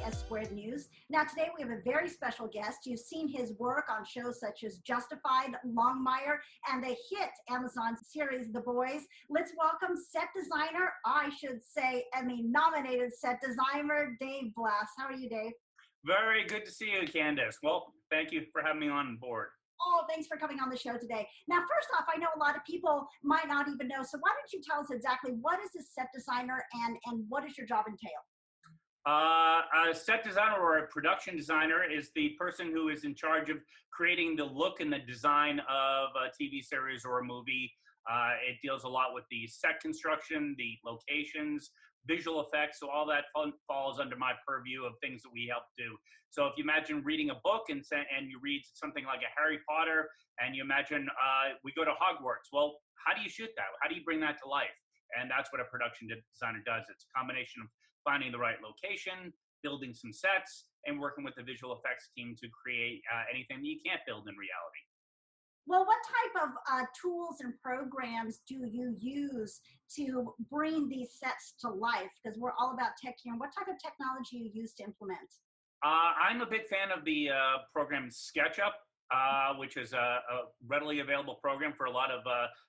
ISSQUARED News. Now today we have a very special guest. You've seen his work on shows such as Justified, Longmire, and the hit Amazon series, The Boys. Let's welcome set designer, I should say Emmy-nominated set designer, Dave Blass. How are you, Dave? Very good to see you, Candace. Well, thank you for having me on board. Oh, thanks for coming on the show today. Now, first off, I know a lot of people might not even know, so why don't you tell us exactly what is a set designer and what does your job entail? A set designer or a production designer is the person who is in charge of creating the look and the design of a TV series or a movie. It deals a lot with the set construction, the locations, visual effects, so all that falls under my purview of things that we help do. So if you imagine reading a book and you read something like a Harry Potter, and you imagine we go to Hogwarts, well, how do you shoot that? How do you bring that to life? And that's what a production designer does. It's a combination of finding the right location, building some sets, and working with the visual effects team to create anything that you can't build in reality. Well, what type of tools and programs do you use to bring these sets to life? Because we're all about tech here. And what type of technology you use to implement? I'm a big fan of the program SketchUp, which is a readily available program for a lot of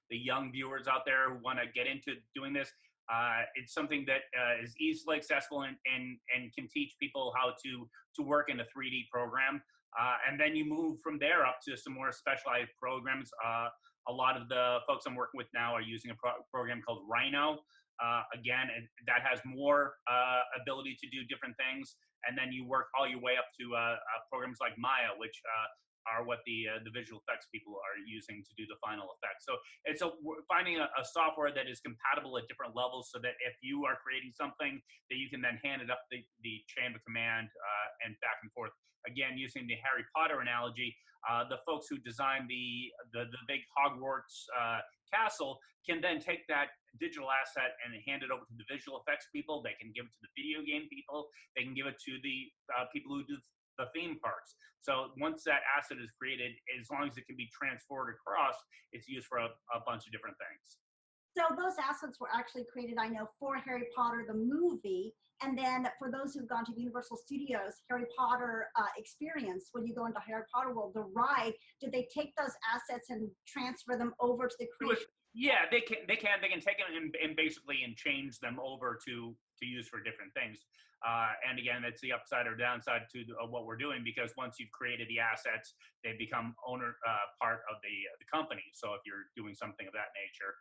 the young viewers out there who want to get into doing this. It's something that is easily accessible and can teach people how to work in a 3D program. And then you move from there up to some more specialized programs. A lot of the folks I'm working with now are using a program called Rhino. Again, that has more ability to do different things. And then you work all your way up to programs like Maya, which are what the visual effects people are using to do the final effects. So it's finding a software that is compatible at different levels so that if you are creating something that you can then hand it up the chain of command and back and forth. Again, using the Harry Potter analogy, the folks who designed the big Hogwarts castle can then take that digital asset and hand it over to the visual effects people. They can give it to the video game people. They can give it to the people who do the theme parks. So once that asset is created, as long as it can be transferred across, it's used for a bunch of different things. So those assets were actually created, I know, for Harry Potter, the movie. And then for those who've gone to Universal Studios, Harry Potter experience, when you go into Harry Potter World, the ride, did they take those assets and transfer them over to the creation? Yeah, they can take them and basically change them over to use for different things. And again, that's the upside or downside to what we're doing, because once you've created the assets, they become part of the company. So if you're doing something of that nature,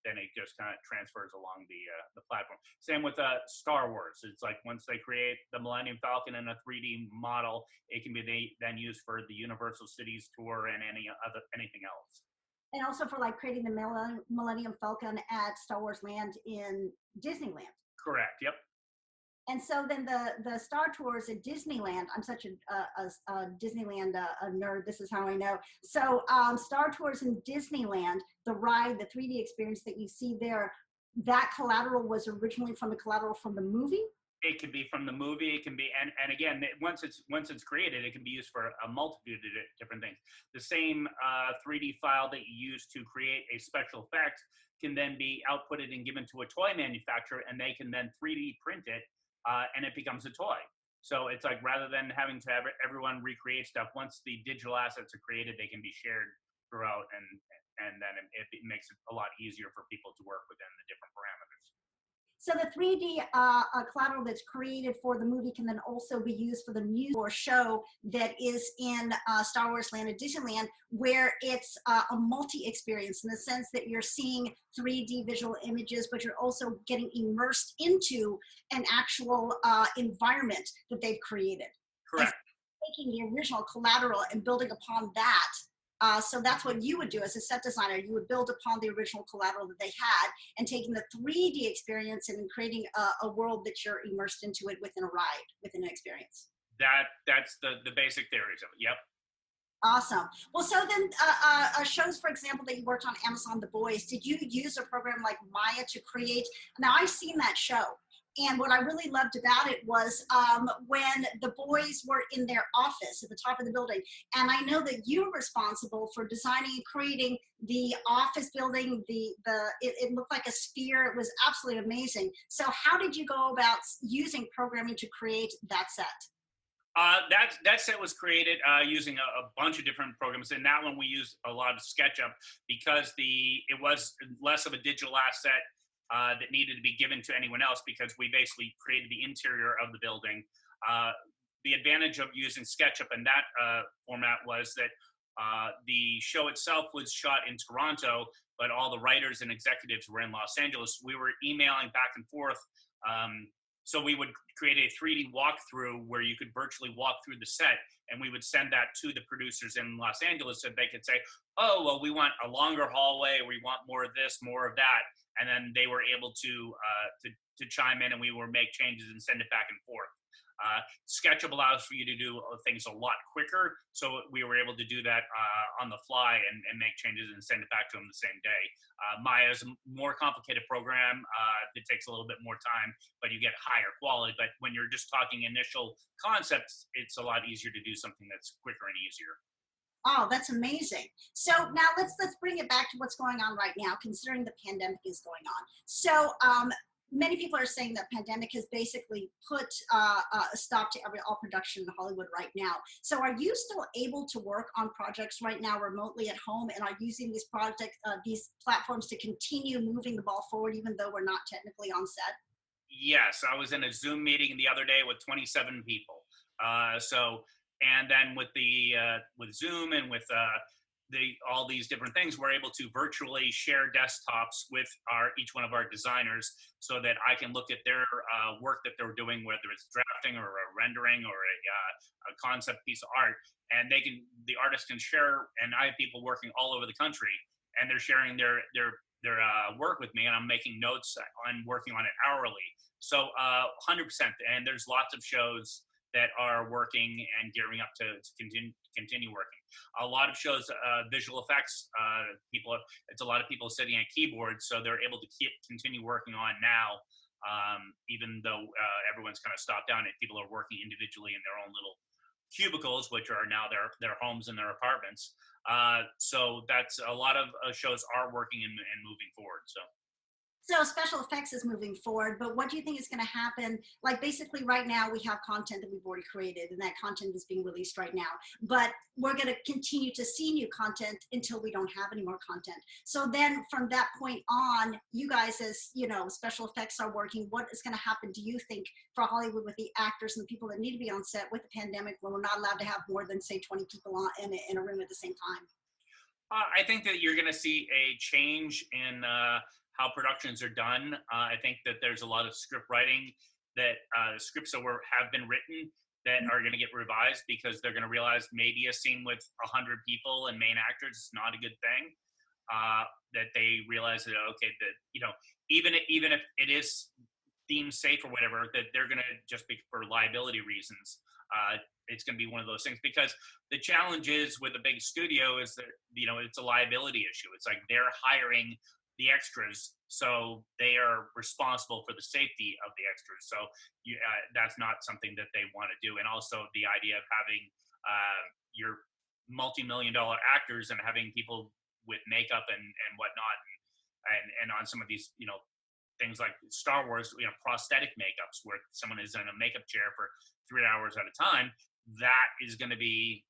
then it just kind of transfers along the platform. Same with Star Wars. It's like once they create the Millennium Falcon in a 3D model, it can be then used for the Universal Cities tour and anything else. And also for like creating the Millennium Falcon at Star Wars Land in Disneyland. Correct. Yep. And so then the Star Tours at Disneyland, I'm such a Disneyland nerd, this is how I know. So Star Tours in Disneyland, the ride, the 3D experience that you see there, that collateral was originally from the collateral from the movie? It can be from the movie. It can be, and again, once it's created, it can be used for a multitude of different things. The same 3D file that you use to create a special effect can then be outputted and given to a toy manufacturer, and they can then 3D print it, and it becomes a toy. So it's like, rather than having to have everyone recreate stuff, once the digital assets are created, they can be shared throughout, and then it makes it a lot easier for people to work within the different parameters. So the 3D collateral that's created for the movie can then also be used for the music or show that is in Star Wars Land at Disneyland, where it's a multi-experience in the sense that you're seeing 3D visual images, but you're also getting immersed into an actual environment that they've created. Correct. And taking the original collateral and building upon that. So that's what you would do as a set designer. You would build upon the original collateral that they had and taking the 3D experience and creating a world that you're immersed into it within a ride, within an experience. That's the basic theories of it. Yep. Awesome. Well, so then shows, for example, that you worked on Amazon, The Boys, did you use a program like Maya to create? Now, I've seen that show. And what I really loved about it was when the boys were in their office at the top of the building. And I know that you were responsible for designing and creating the office building. It looked like a sphere. It was absolutely amazing. So how did you go about using programming to create that set? That set was created using a bunch of different programs, and that one we used a lot of SketchUp because it was less of a digital asset that needed to be given to anyone else because we basically created the interior of the building. The advantage of using SketchUp in that format was that the show itself was shot in Toronto, but all the writers and executives were in Los Angeles. We were emailing back and forth. So we would create a 3D walkthrough where you could virtually walk through the set, and we would send that to the producers in Los Angeles so they could say, oh, well, we want a longer hallway, we want more of this, more of that. And then they were able to chime in, and we would make changes and send it back and forth. SketchUp allows for you to do things a lot quicker, so we were able to do that on the fly and make changes and send it back to them the same day. Maya is a more complicated program. It takes a little bit more time, but you get higher quality. But when you're just talking initial concepts, it's a lot easier to do something that's quicker and easier. Oh, that's amazing. So now let's bring it back to what's going on right now, considering the pandemic is going on. So many people are saying that pandemic has basically put a stop to all production in Hollywood right now. So are you still able to work on projects right now remotely at home, and are using these platforms to continue moving the ball forward even though we're not technically on set? Yes, I was in a Zoom meeting the other day with 27 people. And then with with Zoom and with all these different things, we're able to virtually share desktops with each one of our designers so that I can look at their work that they're doing, whether it's drafting or a rendering or a concept piece of art, and the artist can share, and I have people working all over the country, and they're sharing their work with me, and I'm making notes on working on it hourly. So 100%, and there's lots of shows that are working and gearing up to continue working. A lot of shows, visual effects, it's a lot of people sitting at keyboards, so they're able to continue working on now, even though everyone's kind of stopped down and people are working individually in their own little cubicles, which are now their homes and their apartments. So that's a lot of shows are working and moving forward. So special effects is moving forward, but what do you think is going to happen? Like basically right now we have content that we've already created, and that content is being released right now, but we're going to continue to see new content until we don't have any more content. So then from that point on, you guys, as you know, special effects are working. What is going to happen, do you think, for Hollywood with the actors and the people that need to be on set with the pandemic, when we're not allowed to have more than say 20 people in a room at the same time? I think that you're going to see a change in how productions are done. I think that there's a lot of script writing that scripts that have been written that are going to get revised because they're going to realize maybe a scene with 100 people and main actors is not a good thing. That they realize that, okay, that, you know, even if it is deemed safe or whatever, that they're going to just be for liability reasons. It's going to be one of those things, because the challenge is with a big studio is that, you know, it's a liability issue. It's like they're hiring the extras, so they are responsible for the safety of the extras. So that's not something that they want to do. And also the idea of having your multi-million-dollar actors and having people with makeup and whatnot, and on some of these, you know, things like Star Wars, you know, prosthetic makeups where someone is in a makeup chair for 3 hours at a time. That is going to be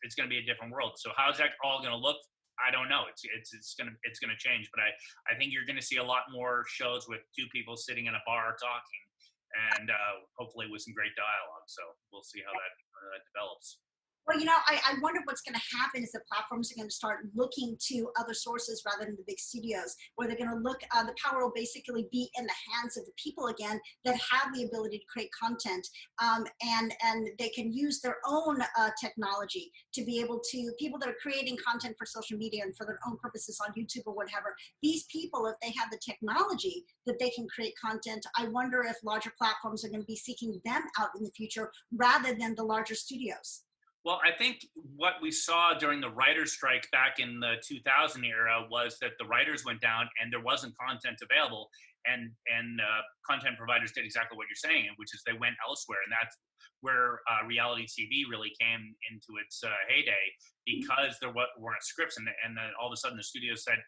it's going to be a different world. So how's that all going to look? I don't know. It's gonna change, but I think you're gonna see a lot more shows with two people sitting in a bar talking, and hopefully with some great dialogue. So we'll see how that develops. Well, you know, I wonder what's going to happen is the platforms are going to start looking to other sources rather than the big studios, where they're going to look, the power will basically be in the hands of the people again that have the ability to create content, and they can use their own technology to be able to, people that are creating content for social media and for their own purposes on YouTube or whatever, these people, if they have the technology that they can create content, I wonder if larger platforms are going to be seeking them out in the future rather than the larger studios. Well, I think what we saw during the writer's strike back in the 2000 era was that the writers went down and there wasn't content available, and content providers did exactly what you're saying, which is they went elsewhere, and that's where reality TV really came into its heyday because there weren't scripts, and then all of a sudden the studio said,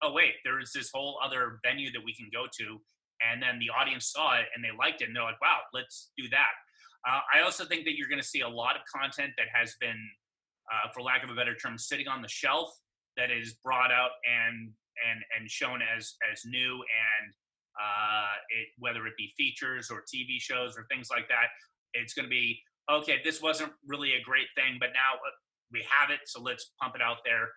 "Oh wait, there is this whole other venue that we can go to," and then the audience saw it and they liked it, and they're like, "Wow, let's do that." I also think that you're going to see a lot of content that has been, for lack of a better term, sitting on the shelf that is brought out and shown as new, and whether it be features or TV shows or things like that, it's going to be okay. This wasn't really a great thing, but now we have it, so let's pump it out there.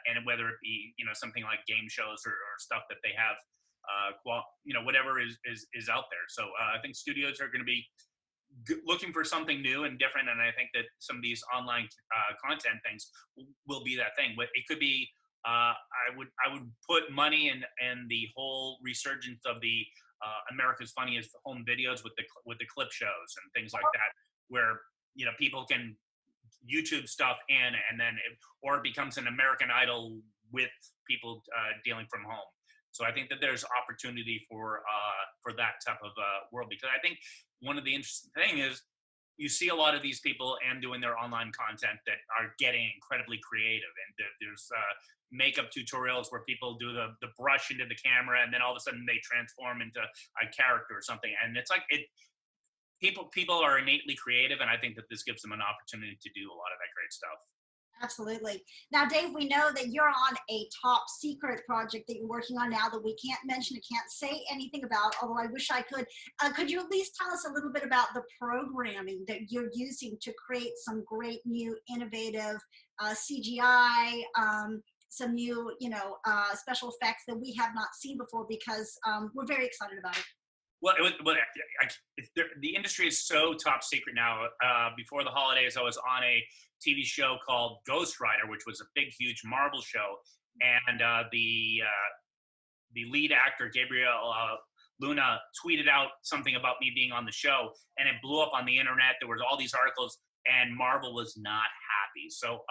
And whether it be something like game shows or stuff that they have, whatever is out there. So I think studios are going to be looking for something new and different, and I think that some of these online content things will be that thing. But it could be I would put money in the whole resurgence of the America's Funniest Home Videos with the clip shows and things like that, where people can YouTube stuff in, and then or it becomes an American Idol with people dealing from home. So I think that there's opportunity for that type of world, because I think one of the interesting thing is you see a lot of these people and doing their online content that are getting incredibly creative, and there's makeup tutorials where people do the brush into the camera, and then all of a sudden they transform into a character or something, and it's like people are innately creative, and I think that this gives them an opportunity to do a lot of that great stuff. Absolutely. Now, Dave, we know that you're on a top secret project that you're working on now that we can't mention, and can't say anything about, although I wish I could. Could you at least tell us a little bit about the programming that you're using to create some great new innovative CGI, some new, special effects that we have not seen before, because we're very excited about it. Well, the industry is so top secret now. Before the holidays, I was on a TV show called Ghost Rider, which was a big, huge Marvel show, and the lead actor Gabriel Luna tweeted out something about me being on the show, and it blew up on the internet. There was all these articles, and Marvel was not happy. So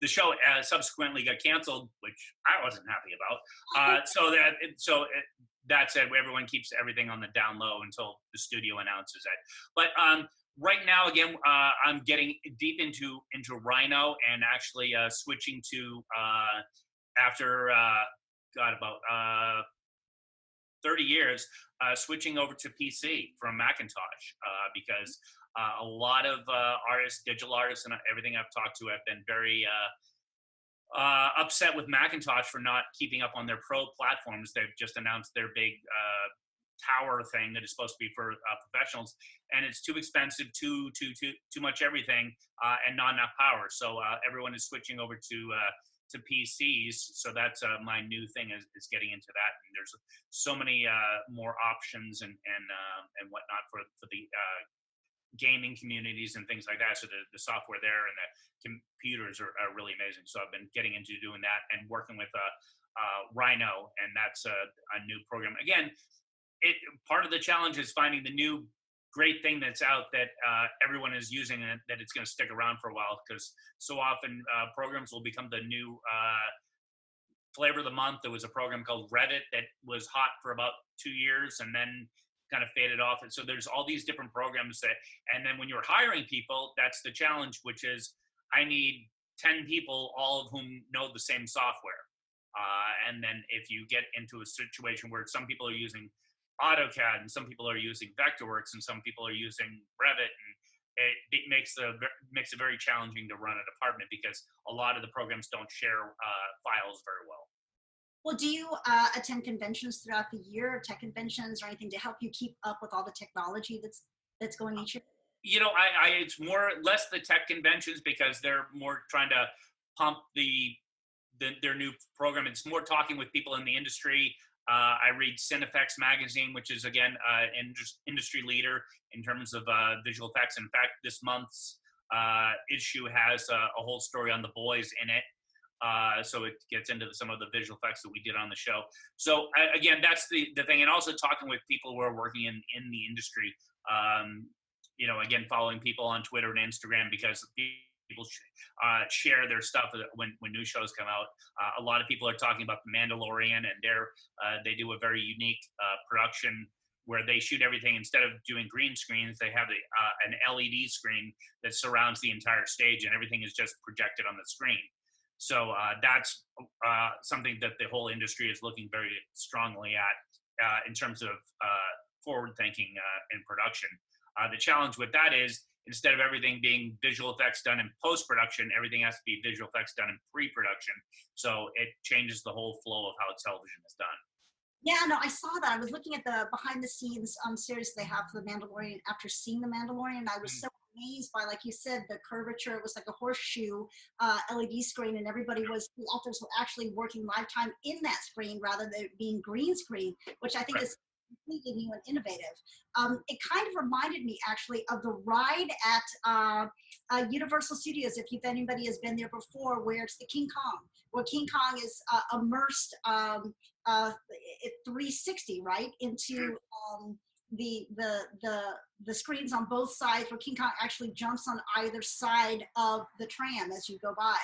the show subsequently got canceled, which I wasn't happy about. That said, everyone keeps everything on the down low until the studio announces it. But right now, again, I'm getting deep into Rhino, and actually switching to after about 30 years, switching over to PC from Macintosh, because a lot of artists, digital artists, and everything I've talked to have been very upset with Macintosh for not keeping up on their pro platforms. They've just announced their big tower thing that is supposed to be for professionals, and it's too expensive, too much everything, and not enough power. So everyone is switching over to PCs. So that's my new thing is getting into that. And there's so many more options and whatnot for the gaming communities and things like that. So the software there and the computers are really amazing. So I've been getting into doing that and working with Rhino, and that's a new program. Again, part of the challenge is finding the new great thing that's out that everyone is using, and that it's going to stick around for a while, because so often programs will become the new flavor of the month. There was a program called Reddit that was hot for about 2 years and then kind of faded off. And so there's all these different programs and then when you're hiring people, that's the challenge, which is I need 10 people, all of whom know the same software. And then if you get into a situation where some people are using AutoCAD and some people are using Vectorworks and some people are using Revit, and it makes it very challenging to run a department, because a lot of the programs don't share files very well. Well, do you attend conventions throughout the year, tech conventions or anything, to help you keep up with all the technology that's going each year? It's less the tech conventions, because they're more trying to pump their new program. It's more talking with people in the industry. I read Cinefex magazine, which is again an industry leader in terms of visual effects. In fact, this month's issue has a whole story on The Boys in it. So it gets into some of the visual effects that we did on the show. So again, that's the thing. And also talking with people who are working in the industry. again, following people on Twitter and Instagram because people share their stuff when new shows come out. A lot of people are talking about The Mandalorian, and they do a very unique production where they shoot everything. Instead of doing green screens, they have an LED screen that surrounds the entire stage, and everything is just projected on the screen. So that's something that the whole industry is looking very strongly at in terms of forward thinking in production. The challenge with that is, instead of everything being visual effects done in post-production, everything has to be visual effects done in pre-production. So it changes the whole flow of how television is done. Yeah, no, I saw that. I was looking at the behind the scenes series they have for The Mandalorian after seeing The Mandalorian. I was so amazed by, like you said, the curvature. It was like a horseshoe LED screen, and the actors were actually working lifetime in that screen rather than it being green screen, which I think is completely new and innovative. It kind of reminded me actually of the ride at Universal Studios, if anybody has been there before, where it's the King Kong, where King Kong is immersed 360 right into the screens on both sides, where King Kong actually jumps on either side of the tram as you go by.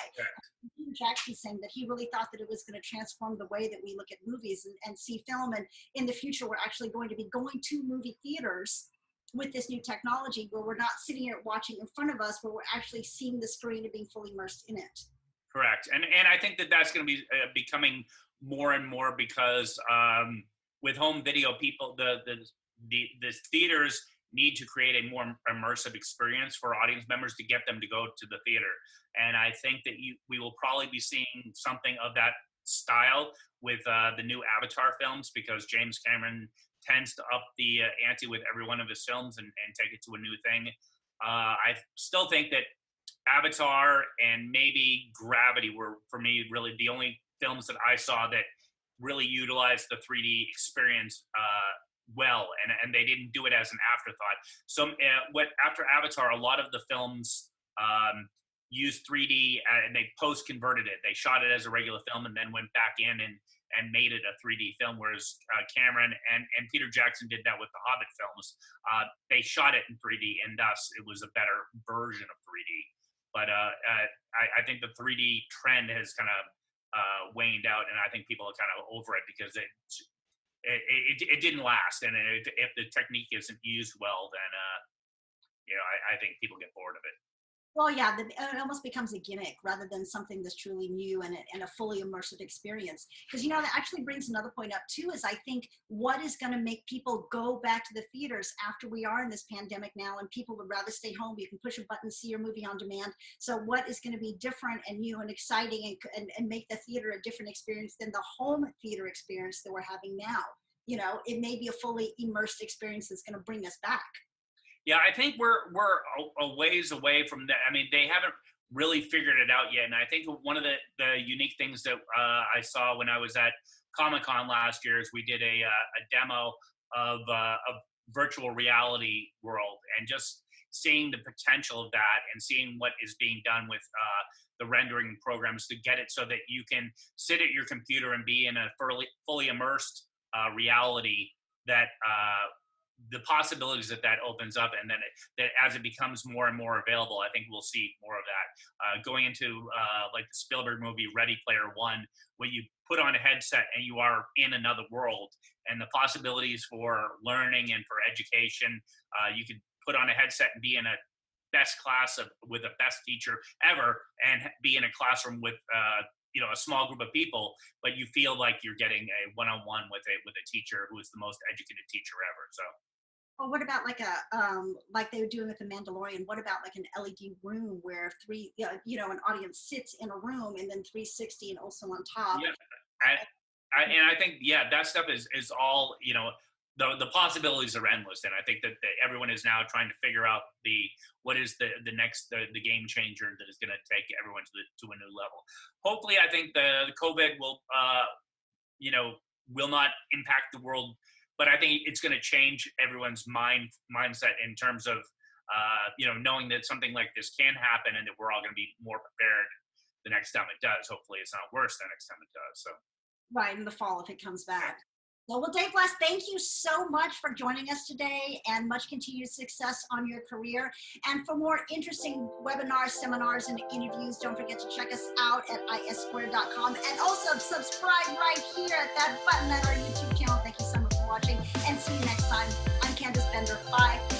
Peter Jackson saying that he really thought that it was going to transform the way that we look at movies and see film, and in the future we're actually going to be going to movie theaters with this new technology, where we're not sitting here watching in front of us, but we're actually seeing the screen and being fully immersed in it. Correct, and I think that's going to be becoming more and more, because with home video, people the theaters need to create a more immersive experience for audience members to get them to go to the theater. And I think that we will probably be seeing something of that style with the new Avatar films, because James Cameron tends to up the ante with every one of his films and take it to a new thing. I still think that Avatar and maybe Gravity were, for me, really the only films that I saw that really utilized the 3D experience well, and they didn't do it as an afterthought. So after Avatar, a lot of the films used 3D, and they post-converted it. They shot it as a regular film and then went back in and made it a 3D film, whereas Cameron and Peter Jackson did that with the Hobbit films. They shot it in 3D, and thus it was a better version of 3D. But I think the 3D trend has kind of waned out, and I think people are kind of over it, because it didn't last, and if the technique isn't used well, then I think people get bored of it. Well, yeah, it almost becomes a gimmick rather than something that's truly new and a fully immersive experience. Because, that actually brings another point up too, is I think what is going to make people go back to the theaters after we are in this pandemic now, and people would rather stay home. You can push a button, see your movie on demand. So what is going to be different and new and exciting and make the theater a different experience than the home theater experience that we're having now? It may be a fully immersed experience that's going to bring us back. Yeah, I think we're a ways away from that. I mean, they haven't really figured it out yet. And I think one of the unique things that I saw when I was at Comic-Con last year is we did a demo of virtual reality world, and just seeing the potential of that and seeing what is being done with the rendering programs to get it so that you can sit at your computer and be in a fully immersed reality, that the possibilities that opens up, and then that as it becomes more and more available, I think we'll see more of that. Going into like the Spielberg movie Ready Player One, where you put on a headset and you are in another world, and the possibilities for learning and for education. You could put on a headset and be in a best class with a best teacher ever, and be in a classroom with a small group of people, but you feel like you're getting a one-on-one with a teacher who is the most educated teacher ever. So. Well, what about like they were doing with The Mandalorian? What about like an LED room where an audience sits in a room, and then 360 and also on top? Yeah, and I think that stuff is all the possibilities are endless, and I think that everyone is now trying to figure out what is the next the game changer that is going to take everyone to a new level. Hopefully, I think the COVID will will not impact the world. But I think it's going to change everyone's mindset in terms of, knowing that something like this can happen, and that we're all going to be more prepared the next time it does. Hopefully it's not worse the next time it does. So. Right, in the fall if it comes back. Well, Dave Blass, thank you so much for joining us today, and much continued success on your career. And for more interesting webinars, seminars, and interviews, don't forget to check us out at ISSQUARED.com, and also subscribe right here at that button at our YouTube channel. Thank you so much for watching, and see you next time. I'm Candace Bender. Bye.